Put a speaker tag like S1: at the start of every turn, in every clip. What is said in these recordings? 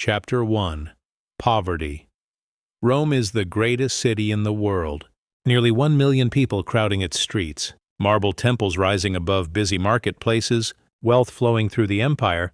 S1: Chapter 1. Poverty. Rome is the greatest city in the world. Nearly 1 million people crowding its streets, marble temples rising above busy marketplaces, wealth flowing through the empire.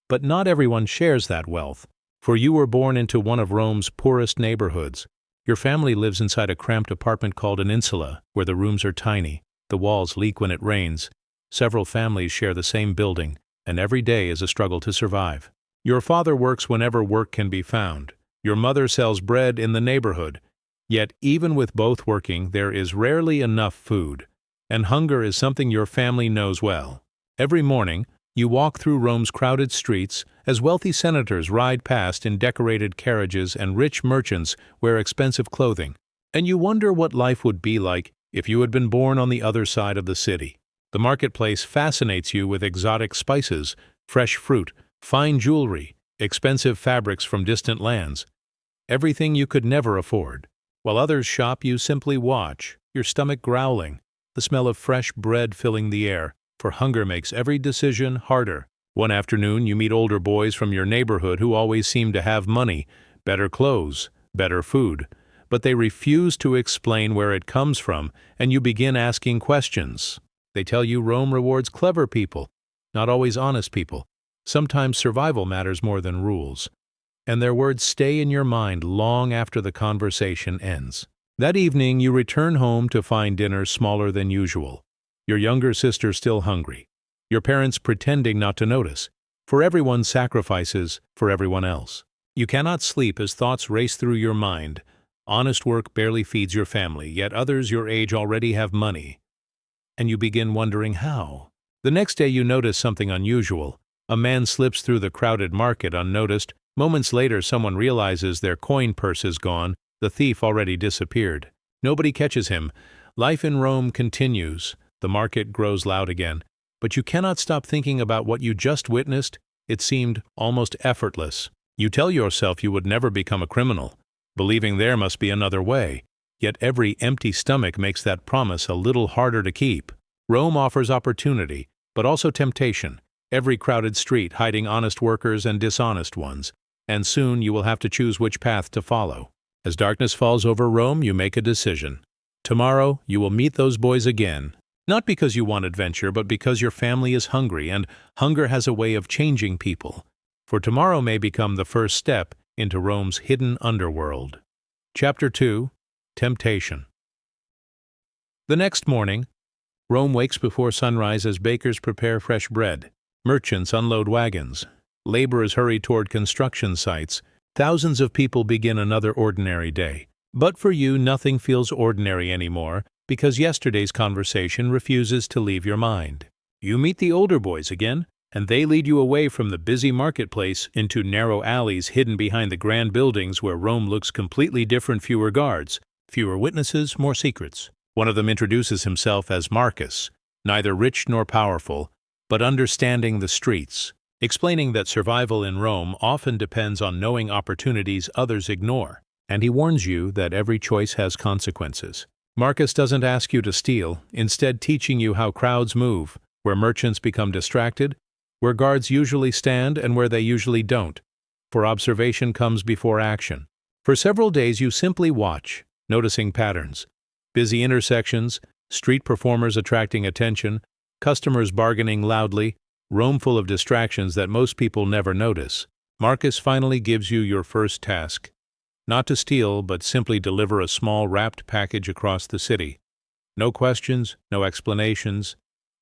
S1: But not everyone shares that wealth, for you were born into one of Rome's poorest neighborhoods. Your family lives inside a cramped apartment called an insula, where the rooms are tiny, the walls leak when it rains. Several families share the same building, and every day is a struggle to survive. Your father works whenever work can be found. Your mother sells bread in the neighborhood. Yet even with both working, there is rarely enough food, and hunger is something your family knows well. Every morning, you walk through Rome's crowded streets as wealthy senators ride past in decorated carriages and rich merchants wear expensive clothing, and you wonder what life would be like if you had been born on the other side of the city. The marketplace fascinates you with exotic spices, fresh fruit, fine jewelry, expensive fabrics from distant lands, everything you could never afford. While others shop, you simply watch, your stomach growling, the smell of fresh bread filling the air, for hunger makes every decision harder. One afternoon, you meet older boys from your neighborhood who always seem to have money, better clothes, better food, but they refuse to explain where it comes from, and you begin asking questions. They tell you Rome rewards clever people, not always honest people. Sometimes survival matters more than rules, and their words stay in your mind long after the conversation ends. That evening, you return home to find dinner smaller than usual. Your younger sister still hungry. Your parents pretending not to notice, for everyone sacrifices for everyone else. You cannot sleep as thoughts race through your mind. Honest work barely feeds your family, yet others your age already have money. And you begin wondering how. The next day you notice something unusual. A man slips through the crowded market unnoticed. Moments later, someone realizes their coin purse is gone. The thief already disappeared. Nobody catches him. Life in Rome continues. The market grows loud again. But you cannot stop thinking about what you just witnessed. It seemed almost effortless. You tell yourself you would never become a criminal, believing there must be another way. Yet every empty stomach makes that promise a little harder to keep. Rome offers opportunity, but also temptation. Every crowded street hiding honest workers and dishonest ones, and soon you will have to choose which path to follow. As darkness falls over Rome, you make a decision. Tomorrow, you will meet those boys again, not because you want adventure, but because your family is hungry, and hunger has a way of changing people. For tomorrow may become the first step into Rome's hidden underworld. Chapter 2. Temptation. The next morning, Rome wakes before sunrise as bakers prepare fresh bread. Merchants unload wagons. Laborers hurry toward construction sites. Thousands of people begin another ordinary day. But for you, nothing feels ordinary anymore, because yesterday's conversation refuses to leave your mind. You meet the older boys again, and they lead you away from the busy marketplace into narrow alleys hidden behind the grand buildings where Rome looks completely different. Fewer guards, fewer witnesses, more secrets. One of them introduces himself as Marcus, neither rich nor powerful, but understanding the streets, explaining that survival in Rome often depends on knowing opportunities others ignore, and he warns you that every choice has consequences. Marcus doesn't ask you to steal, instead teaching you how crowds move, where merchants become distracted, where guards usually stand and where they usually don't, for observation comes before action. For several days you simply watch, noticing patterns. Busy intersections, street performers attracting attention, customers bargaining loudly, Rome full of distractions that most people never notice. Marcus finally gives you your first task. Not to steal, but simply deliver a small wrapped package across the city. No questions, no explanations.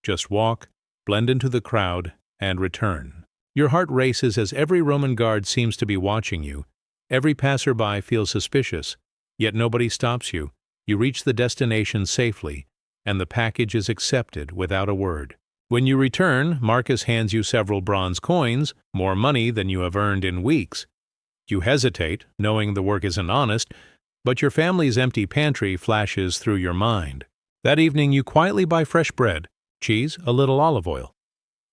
S1: Just walk, blend into the crowd, and return. Your heart races as every Roman guard seems to be watching you. Every passerby feels suspicious, yet nobody stops you. You reach the destination safely, and the package is accepted without a word. When you return, Marcus hands you several bronze coins, more money than you have earned in weeks. You hesitate, knowing the work isn't honest, but your family's empty pantry flashes through your mind. That evening you quietly buy fresh bread, cheese, a little olive oil.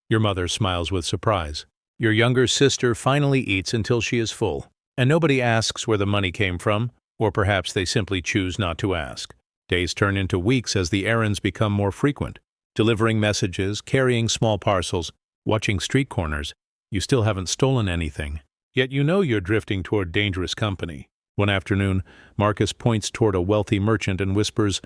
S1: Your mother smiles with surprise. Your younger sister finally eats until she is full, and nobody asks where the money came from, or perhaps they simply choose not to ask. Days turn into weeks as the errands become more frequent. Delivering messages, carrying small parcels, watching street corners. You still haven't stolen anything. Yet you know you're drifting toward dangerous company. One afternoon, Marcus points toward a wealthy merchant and whispers,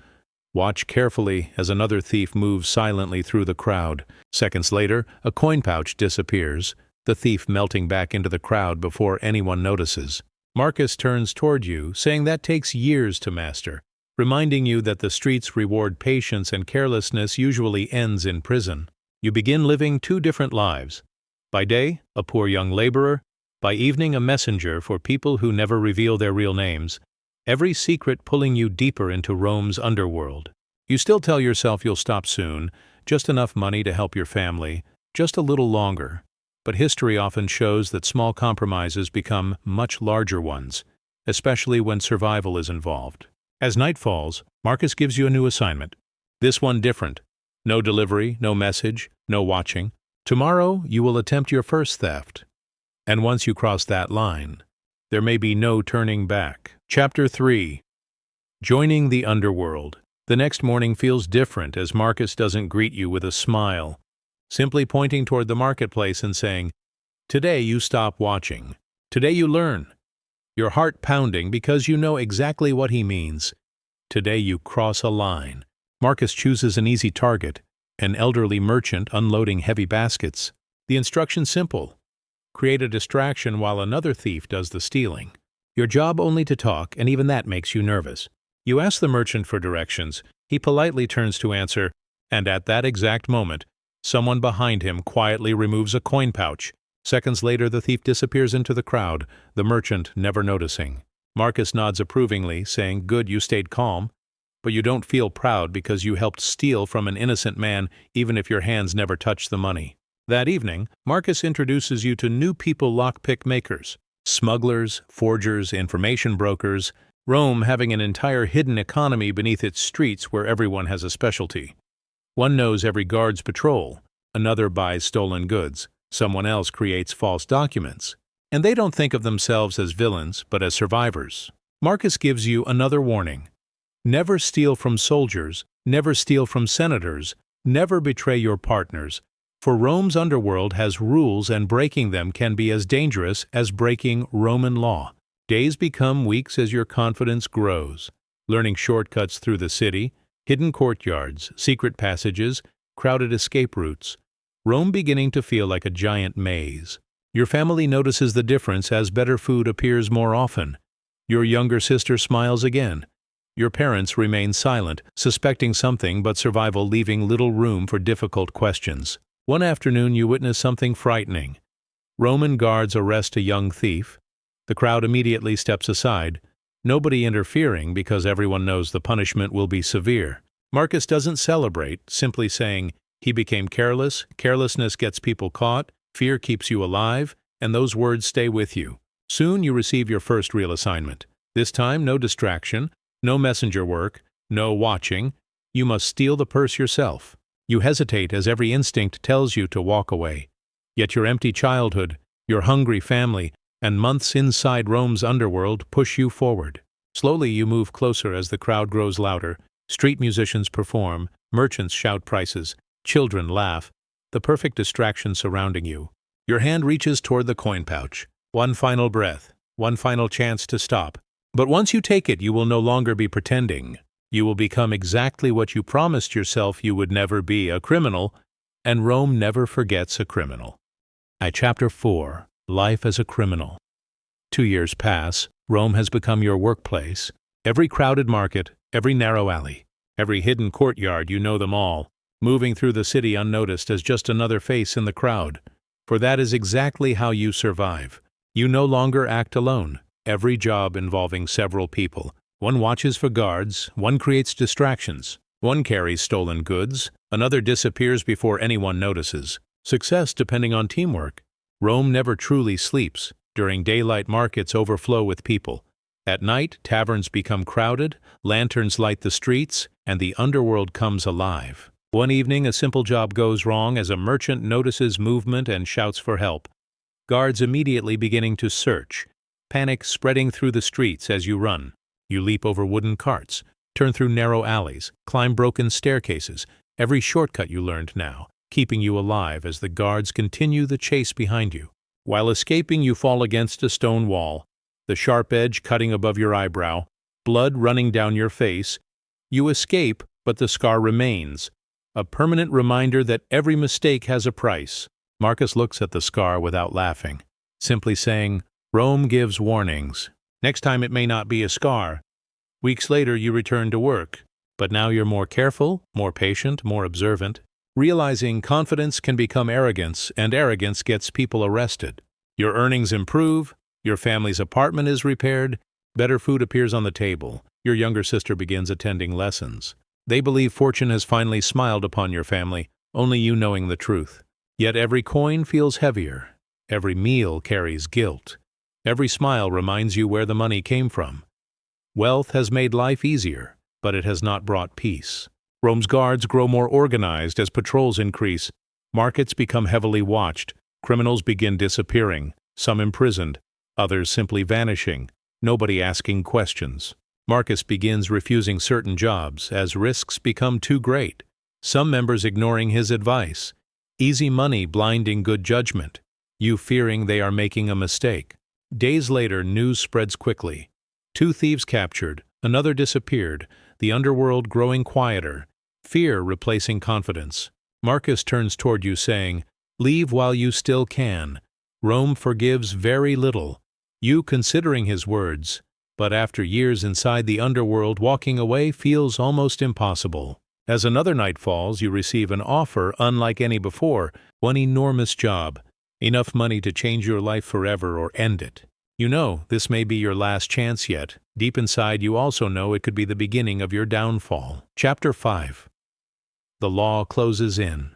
S1: "Watch carefully," as another thief moves silently through the crowd. Seconds later, a coin pouch disappears, the thief melting back into the crowd before anyone notices. Marcus turns toward you, saying that takes years to master, reminding you that the streets reward patience and carelessness usually ends in prison. You begin living two different lives. By day, a poor young laborer. By evening, a messenger for people who never reveal their real names. Every secret pulling you deeper into Rome's underworld. You still tell yourself you'll stop soon, just enough money to help your family, just a little longer. But history often shows that small compromises become much larger ones, especially when survival is involved. As night falls, Marcus gives you a new assignment. This one different. No delivery, no message, no watching. Tomorrow, you will attempt your first theft. And once you cross that line, there may be no turning back. Chapter 3. Joining the Underworld. The next morning feels different as Marcus doesn't greet you with a smile, simply pointing toward the marketplace and saying, "Today you stop watching. Today you learn." Your heart pounding because you know exactly what he means. Today you cross a line. Marcus chooses an easy target, an elderly merchant unloading heavy baskets. The instruction's simple. Create a distraction while another thief does the stealing. Your job only to talk, and even that makes you nervous. You ask the merchant for directions. He politely turns to answer, and at that exact moment, someone behind him quietly removes a coin pouch. Seconds later, the thief disappears into the crowd, the merchant never noticing. Marcus nods approvingly, saying, "Good, you stayed calm." But you don't feel proud because you helped steal from an innocent man, even if your hands never touched the money. That evening, Marcus introduces you to new people lockpick makers, smugglers, forgers, information brokers, Rome having an entire hidden economy beneath its streets where everyone has a specialty. One knows every guard's patrol, another buys stolen goods, someone else creates false documents. And they don't think of themselves as villains, but as survivors. Marcus gives you another warning. Never steal from soldiers, never steal from senators, never betray your partners. For Rome's underworld has rules, and breaking them can be as dangerous as breaking Roman law. Days become weeks as your confidence grows, learning shortcuts through the city, hidden courtyards, secret passages, crowded escape routes. Rome beginning to feel like a giant maze. Your family notices the difference as better food appears more often. Your younger sister smiles again. Your parents remain silent, suspecting something but survival leaving little room for difficult questions. One afternoon you witness something frightening. Roman guards arrest a young thief. The crowd immediately steps aside, nobody interfering because everyone knows the punishment will be severe. Marcus doesn't celebrate, simply saying, "He became careless, carelessness gets people caught, fear keeps you alive," and those words stay with you. Soon you receive your first real assignment. This time no distraction, no messenger work, no watching. You must steal the purse yourself. You hesitate as every instinct tells you to walk away. Yet your empty childhood, your hungry family, and months inside Rome's underworld push you forward. Slowly you move closer as the crowd grows louder. Street musicians perform, merchants shout prices, children laugh, the perfect distraction surrounding you. Your hand reaches toward the coin pouch. One final breath, one final chance to stop. But once you take it, you will no longer be pretending. You will become exactly what you promised yourself you would never be, a criminal, and Rome never forgets a criminal. Chapter 4. Life as a Criminal. 2 years pass. Rome has become your workplace. Every crowded market, every narrow alley, every hidden courtyard, you know them all, moving through the city unnoticed as just another face in the crowd. For that is exactly how you survive. You no longer act alone. Every job involving several people. One watches for guards, one creates distractions, one carries stolen goods, another disappears before anyone notices. Success depending on teamwork. Rome never truly sleeps. During daylight, markets overflow with people. At night, taverns become crowded, lanterns light the streets, and the underworld comes alive. One evening, a simple job goes wrong as a merchant notices movement and shouts for help. Guards immediately beginning to search. Panic spreading through the streets as you run. You leap over wooden carts, turn through narrow alleys, climb broken staircases, every shortcut you learned now, keeping you alive as the guards continue the chase behind you. While escaping, you fall against a stone wall, the sharp edge cutting above your eyebrow, blood running down your face. You escape, but the scar remains, a permanent reminder that every mistake has a price. Marcus looks at the scar without laughing, simply saying, "Rome gives warnings. Next time it may not be a scar." Weeks later, you return to work, but now you're more careful, more patient, more observant, realizing confidence can become arrogance, and arrogance gets people arrested. Your earnings improve, your family's apartment is repaired, better food appears on the table, your younger sister begins attending lessons. They believe fortune has finally smiled upon your family, only you knowing the truth. Yet every coin feels heavier, every meal carries guilt, every smile reminds you where the money came from. Wealth has made life easier, but it has not brought peace. Rome's guards grow more organized as patrols increase. Markets become heavily watched. Criminals begin disappearing, some imprisoned, others simply vanishing, nobody asking questions. Marcus begins refusing certain jobs as risks become too great, some members ignoring his advice. Easy money blinding good judgment, you fearing they are making a mistake. Days later, news spreads quickly. 2 thieves captured, another disappeared, the underworld growing quieter, fear replacing confidence. Marcus turns toward you saying, "Leave while you still can. Rome forgives very little." You considering his words, but after years inside the underworld, walking away feels almost impossible. As another night falls, you receive an offer unlike any before, one enormous job, enough money to change your life forever or end it. You know this may be your last chance yet. Deep inside, you also know it could be the beginning of your downfall. Chapter 5. The law closes in.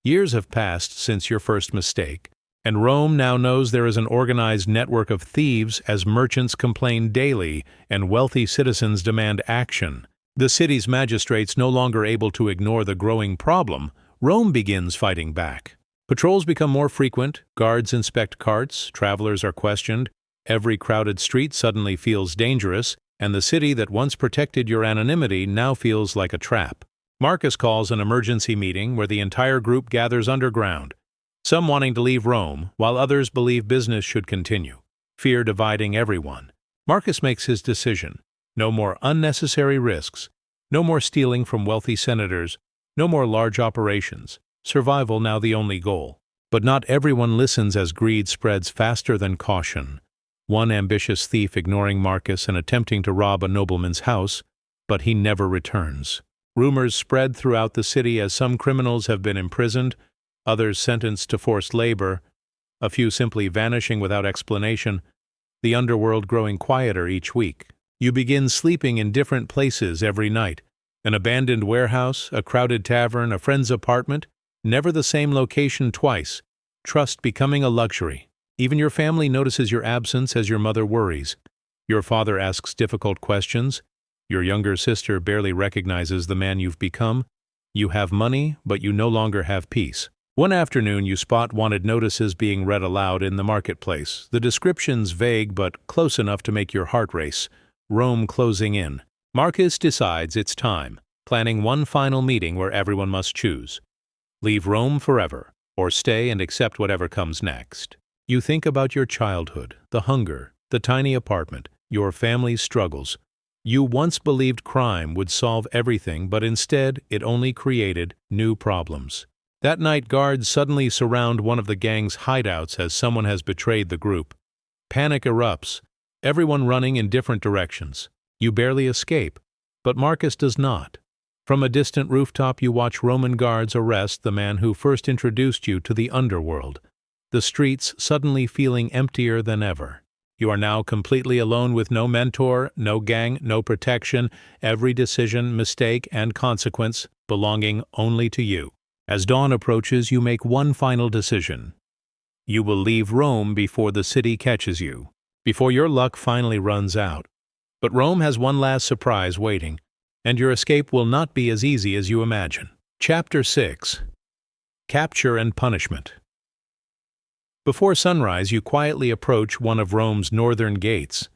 S1: Years have passed since your first mistake, and Rome now knows there is an organized network of thieves as merchants complain daily and wealthy citizens demand action. The city's magistrates no longer able to ignore the growing problem, Rome begins fighting back. Patrols become more frequent, guards inspect carts, travelers are questioned, every crowded street suddenly feels dangerous, and the city that once protected your anonymity now feels like a trap. Marcus calls an emergency meeting where the entire group gathers underground, some wanting to leave Rome, while others believe business should continue, fear dividing everyone. Marcus makes his decision. No more unnecessary risks, no more stealing from wealthy senators, no more large operations, survival now the only goal. But not everyone listens as greed spreads faster than caution. One ambitious thief ignoring Marcus and attempting to rob a nobleman's house, but he never returns. Rumors spread throughout the city as some criminals have been imprisoned, others sentenced to forced labor, a few simply vanishing without explanation, the underworld growing quieter each week. You begin sleeping in different places every night, an abandoned warehouse, a crowded tavern, a friend's apartment, never the same location twice, trust becoming a luxury. Even your family notices your absence as your mother worries. Your father asks difficult questions. Your younger sister barely recognizes the man you've become. You have money, but you no longer have peace. One afternoon, you spot wanted notices being read aloud in the marketplace. The descriptions vague but close enough to make your heart race. Rome closing in. Marcus decides it's time, planning one final meeting where everyone must choose. Leave Rome forever, or stay and accept whatever comes next. You think about your childhood, the hunger, the tiny apartment, your family's struggles. You once believed crime would solve everything, but instead it only created new problems. That night, guards suddenly surround one of the gang's hideouts as someone has betrayed the group. Panic erupts, everyone running in different directions. You barely escape, but Marcus does not. From a distant rooftop, you watch Roman guards arrest the man who first introduced you to the underworld. The streets suddenly feeling emptier than ever. You are now completely alone with no mentor, no gang, no protection, every decision, mistake, and consequence belonging only to you. As dawn approaches, you make one final decision. You will leave Rome before the city catches you, before your luck finally runs out. But Rome has one last surprise waiting, and your escape will not be as easy as you imagine. Chapter 6. Capture and Punishment. Before sunrise, you quietly approach one of Rome's northern gates.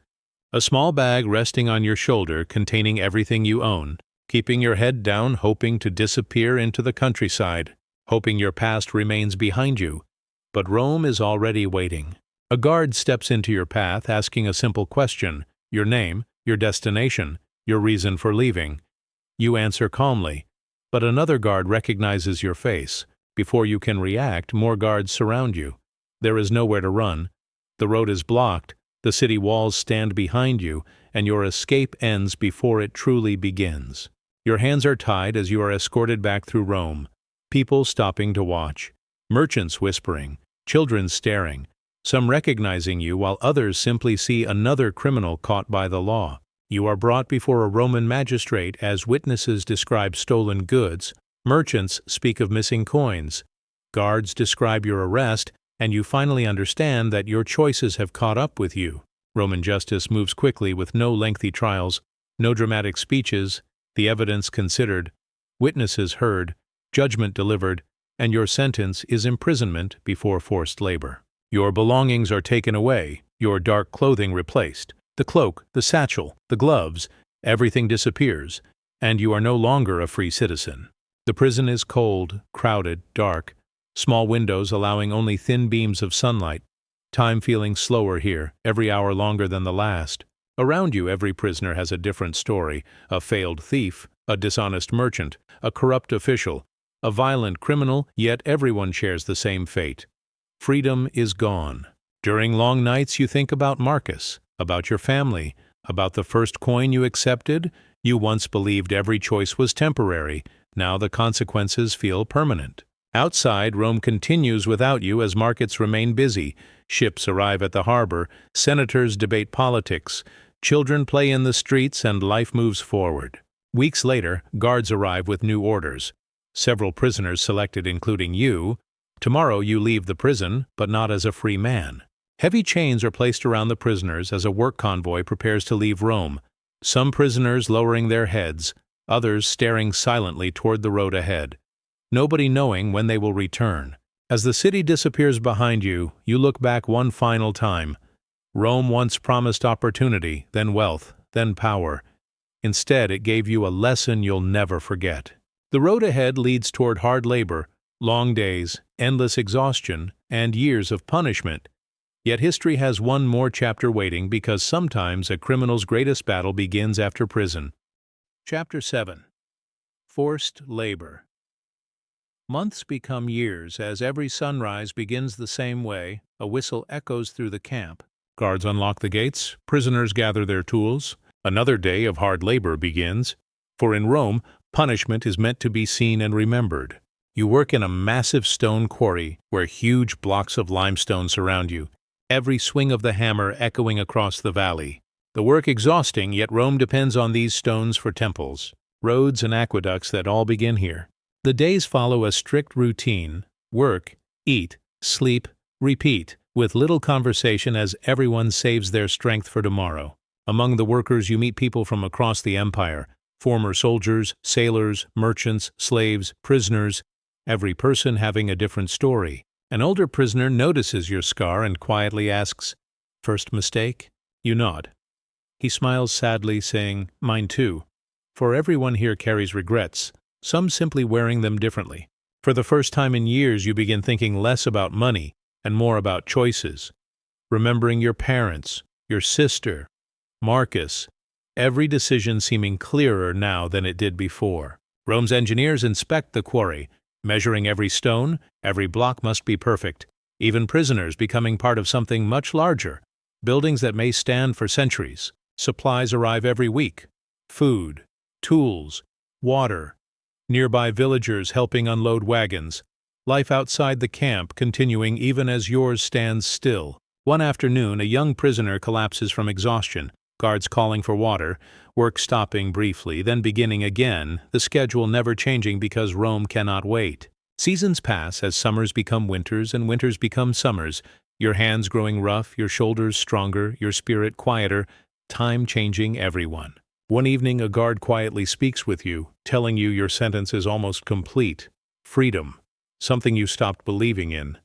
S1: A small bag resting on your shoulder containing everything you own, keeping your head down, hoping to disappear into the countryside, hoping your past remains behind you. But Rome is already waiting. A guard steps into your path asking a simple question: your name, your destination, your reason for leaving. You answer calmly, but another guard recognizes your face. Before you can react, more guards surround you. There is nowhere to run. The road is blocked, the city walls stand behind you, and your escape ends before it truly begins. Your hands are tied as you are escorted back through Rome. People stopping to watch, merchants whispering, children staring, some recognizing you while others simply see another criminal caught by the law. You are brought before a Roman magistrate as witnesses describe stolen goods, merchants speak of missing coins, guards describe your arrest, and you finally understand that your choices have caught up with you. Roman justice moves quickly with no lengthy trials, no dramatic speeches, the evidence considered, witnesses heard, judgment delivered, and your sentence is imprisonment before forced labor. Your belongings are taken away, your dark clothing replaced. The cloak, the satchel, the gloves, everything disappears, and you are no longer a free citizen. The prison is cold, crowded, dark, small windows allowing only thin beams of sunlight, time feeling slower here, every hour longer than the last. Around you, every prisoner has a different story: a failed thief, a dishonest merchant, a corrupt official, a violent criminal, yet everyone shares the same fate. Freedom is gone. During long nights you think about Marcus, about your family, about the first coin you accepted. You once believed every choice was temporary, now the consequences feel permanent. Outside, Rome continues without you as markets remain busy, ships arrive at the harbor, senators debate politics, children play in the streets, and life moves forward. Weeks later, guards arrive with new orders. Several prisoners selected, including you. Tomorrow you leave the prison, but not as a free man. Heavy chains are placed around the prisoners as a work convoy prepares to leave Rome, some prisoners lowering their heads, others staring silently toward the road ahead, nobody knowing when they will return. As the city disappears behind you, you look back one final time. Rome once promised opportunity, then wealth, then power. Instead, it gave you a lesson you'll never forget. The road ahead leads toward hard labor, long days, endless exhaustion, and years of punishment. Yet history has one more chapter waiting, because sometimes a criminal's greatest battle begins after prison. Chapter 7. Forced Labor. Months become years as every sunrise begins the same way. A whistle echoes through the camp. Guards unlock the gates, prisoners gather their tools. Another day of hard labor begins. For in Rome, punishment is meant to be seen and remembered. You work in a massive stone quarry where huge blocks of limestone surround you, every swing of the hammer echoing across the valley. The work exhausting, yet Rome depends on these stones for temples, roads, and aqueducts that all begin here. The days follow a strict routine: work, eat, sleep, repeat, with little conversation as everyone saves their strength for tomorrow. Among the workers you meet people from across the empire: former soldiers, sailors, merchants, slaves, prisoners, every person having a different story. An older prisoner notices your scar and quietly asks, "First mistake?" You nod. He smiles sadly, saying, "Mine too." For everyone here carries regrets, some simply wearing them differently. For the first time in years, you begin thinking less about money and more about choices. Remembering your parents, your sister, Marcus, every decision seeming clearer now than it did before. Rome's engineers inspect the quarry, measuring every stone, every block must be perfect, even prisoners becoming part of something much larger, buildings that may stand for centuries. Supplies arrive every week: food, tools, water, nearby villagers helping unload wagons, life outside the camp continuing even as yours stands still. One afternoon, a young prisoner collapses from exhaustion, guards calling for water, work stopping briefly, then beginning again, the schedule never changing because Rome cannot wait. Seasons pass as summers become winters and winters become summers, your hands growing rough, your shoulders stronger, your spirit quieter, time changing everyone. One evening, a guard quietly speaks with you, telling you your sentence is almost complete. Freedom, something you stopped believing in,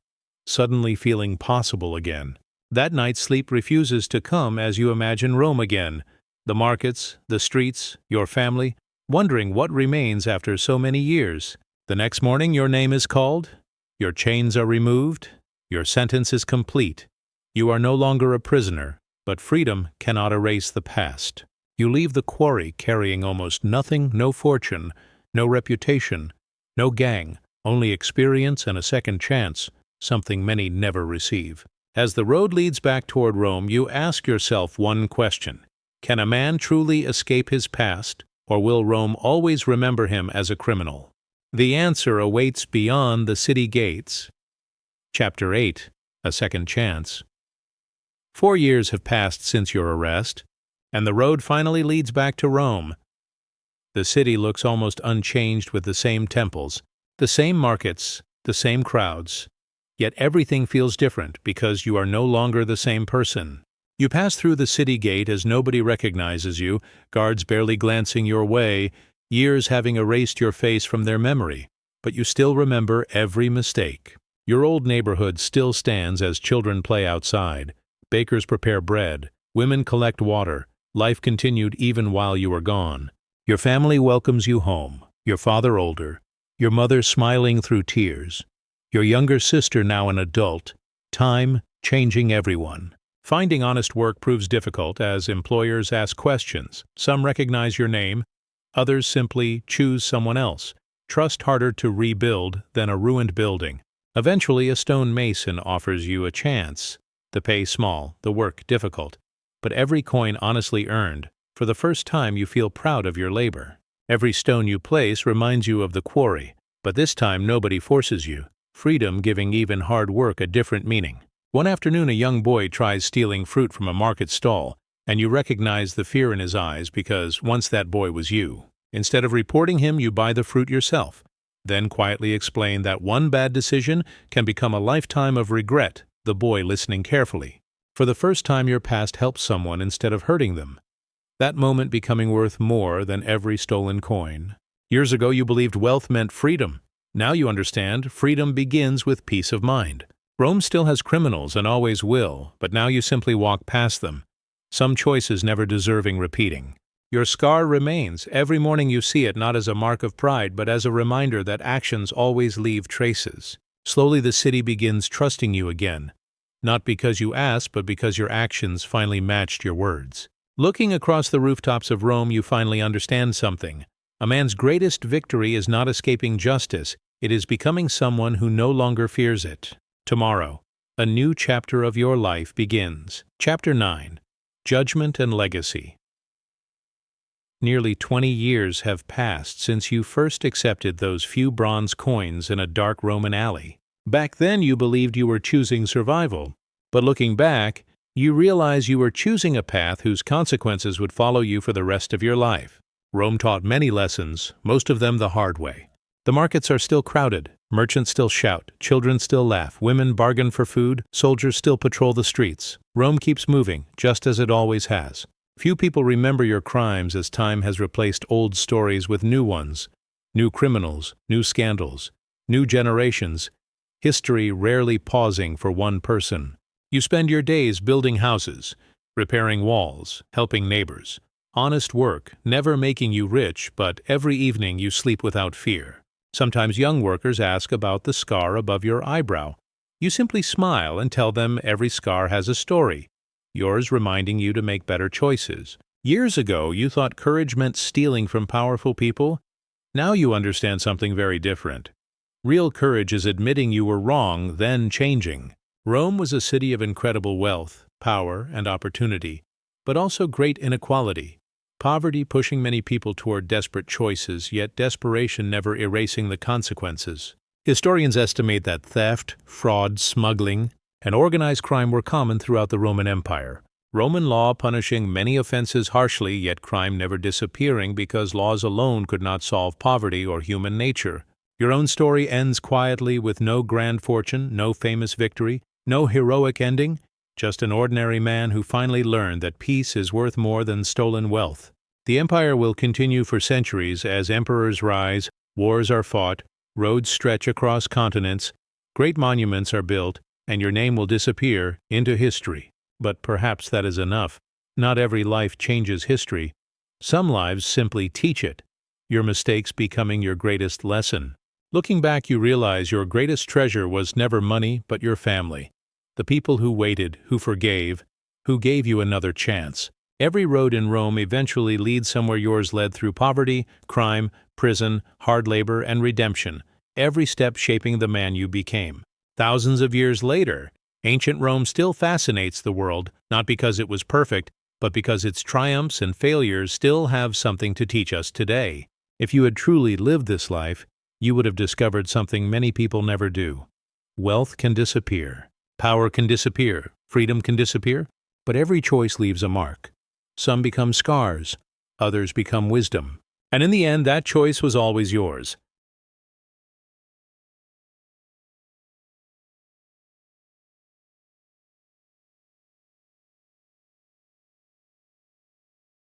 S1: suddenly feeling possible again. That night, sleep refuses to come as you imagine Rome again, the markets, the streets, your family, wondering what remains after so many years. The next morning, your name is called, your chains are removed, your sentence is complete. You are no longer a prisoner, but freedom cannot erase the past. You leave the quarry carrying almost nothing, no fortune, no reputation, no gang, only experience and a second chance, something many never receive. As the road leads back toward Rome, you ask yourself one question. Can a man truly escape his past, or will Rome always remember him as a criminal? The answer awaits beyond the city gates. Chapter 8. A Second Chance. 4 years have passed since your arrest, and the road finally leads back to Rome. The city looks almost unchanged with the same temples, the same markets, the same crowds. Yet everything feels different because you are no longer the same person. You pass through the city gate as nobody recognizes you, guards barely glancing your way, years having erased your face from their memory, but you still remember every mistake. Your old neighborhood still stands as children play outside. Bakers prepare bread, women collect water, life continued even while you were gone. Your family welcomes you home, your father older, your mother smiling through tears, your younger sister now an adult, time changing everyone. Finding honest work proves difficult as employers ask questions. Some recognize your name, others simply choose someone else. Trust harder to rebuild than a ruined building. Eventually, a stone mason offers you a chance. The pay small, the work difficult, but every coin honestly earned. For the first time you feel proud of your labor. Every stone you place reminds you of the quarry, but this time nobody forces you. Freedom giving even hard work a different meaning. One afternoon a young boy tries stealing fruit from a market stall, and you recognize the fear in his eyes because once that boy was you. Instead of reporting him, you buy the fruit yourself, then quietly explain that one bad decision can become a lifetime of regret, the boy listening carefully. For the first time your past helps someone instead of hurting them. That moment becoming worth more than every stolen coin. Years ago you believed wealth meant freedom. Now you understand freedom begins with peace of mind. Rome still has criminals and always will, but now you simply walk past them. Some choices never deserving repeating. Your scar remains. Every morning you see it not as a mark of pride, but as a reminder that actions always leave traces. Slowly the city begins trusting you again. Not because you asked, but because your actions finally matched your words. Looking across the rooftops of Rome, you finally understand something. A man's greatest victory is not escaping justice, it is becoming someone who no longer fears it. Tomorrow, a new chapter of your life begins. Chapter 9. Judgment and Legacy. Nearly 20 years have passed since you first accepted those few bronze coins in a dark Roman alley. Back then you believed you were choosing survival, but looking back, you realize you were choosing a path whose consequences would follow you for the rest of your life. Rome taught many lessons, most of them the hard way. The markets are still crowded, merchants still shout, children still laugh, women bargain for food, soldiers still patrol the streets. Rome keeps moving, just as it always has. Few people remember your crimes as time has replaced old stories with new ones. New criminals, new scandals, new generations, history rarely pausing for one person. You spend your days building houses, repairing walls, helping neighbors. Honest work, never making you rich, but every evening you sleep without fear. Sometimes young workers ask about the scar above your eyebrow. You simply smile and tell them every scar has a story, yours reminding you to make better choices. Years ago, you thought courage meant stealing from powerful people. Now you understand something very different. Real courage is admitting you were wrong, then changing. Rome was a city of incredible wealth, power, and opportunity, but also great inequality. Poverty pushing many people toward desperate choices, yet desperation never erasing the consequences. Historians estimate that theft, fraud, smuggling, and organized crime were common throughout the Roman Empire. Roman law punishing many offenses harshly, yet crime never disappearing because laws alone could not solve poverty or human nature. Your own story ends quietly with no grand fortune, no famous victory, no heroic ending, just an ordinary man who finally learned that peace is worth more than stolen wealth. The empire will continue for centuries as emperors rise, wars are fought, roads stretch across continents, great monuments are built, and your name will disappear into history. But perhaps that is enough. Not every life changes history. Some lives simply teach it, your mistakes becoming your greatest lesson. Looking back, you realize your greatest treasure was never money, but your family. The people who waited, who forgave, who gave you another chance. Every road in Rome eventually leads somewhere. Yours led through poverty, crime, prison, hard labor, and redemption, every step shaping the man you became. Thousands of years later, ancient Rome still fascinates the world, not because it was perfect, but because its triumphs and failures still have something to teach us today. If you had truly lived this life, you would have discovered something many people never do. Wealth can disappear, power can disappear, freedom can disappear, but every choice leaves a mark. Some become scars, others become wisdom. And in the end, that choice was always yours.